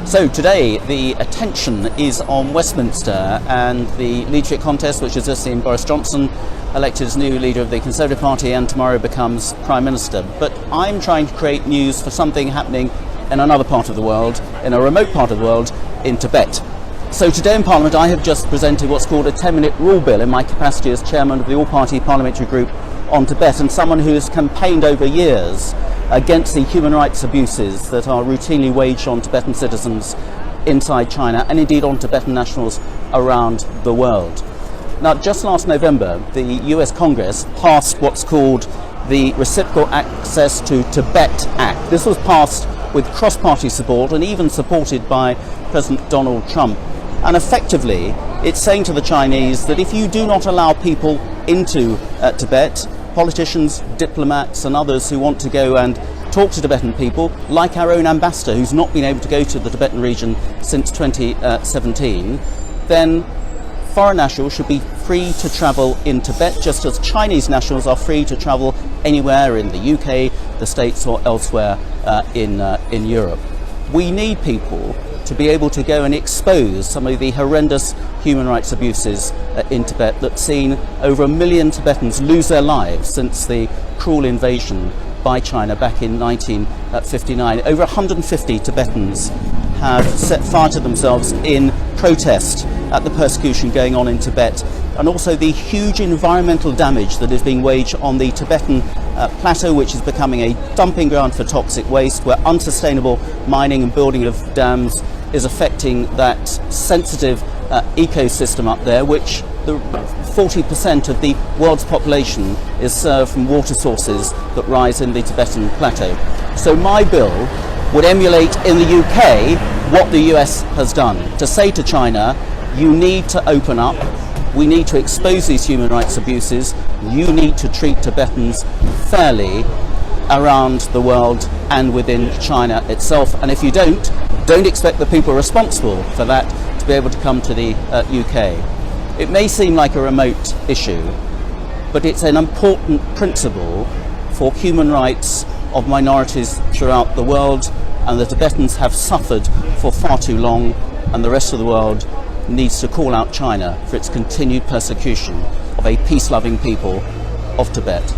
So today the attention is on Westminster and the leadership contest, which has just seen Boris Johnson elected as new leader of the Conservative Party and tomorrow becomes Prime Minister. But I'm trying to create news for something happening in another part of the world, in a remote part of the world, in Tibet. So today in Parliament I have just presented what's called a 10-minute rule bill in my capacity as chairman of the all-party parliamentary group on Tibet, and someone who has campaigned over years against the human rights abuses that are routinely waged on Tibetan citizens inside China and indeed on Tibetan nationals around the world. Now, just last November, the US Congress passed what's called the Reciprocal Access to Tibet Act. This was passed with cross-party support and even supported by President Donald Trump. And effectively, it's saying to the Chinese that if you do not allow people into Tibet, politicians, diplomats and others who want to go and talk to Tibetan people, like our own ambassador who's not been able to go to the Tibetan region since 2017, then foreign nationals should be free to travel in Tibet, just as Chinese nationals are free to travel anywhere in the UK, the States or elsewhere in Europe. We need people to be able to go and expose some of the horrendous human rights abuses in Tibet that's seen over 1 million Tibetans lose their lives since the cruel invasion by China back in 1959. Over 150 Tibetans have set fire to themselves in protest at the persecution going on in Tibet, and also the huge environmental damage that is being waged on the Tibetan plateau, which is becoming a dumping ground for toxic waste, where unsustainable mining and building of dams is affecting that sensitive ecosystem up there, which the 40% of the world's population is served from water sources that rise in the Tibetan plateau. So my bill would emulate in the UK what the US has done, to say to China, you need to open up, we need to expose these human rights abuses, you need to treat Tibetans fairly around the world and within China itself, and if you don't expect the people responsible for that to be able to come to the UK. It may seem like a remote issue, but it's an important principle for human rights of minorities throughout the world, and the Tibetans have suffered for far too long, and the rest of the world needs to call out China for its continued persecution of a peace-loving people of Tibet.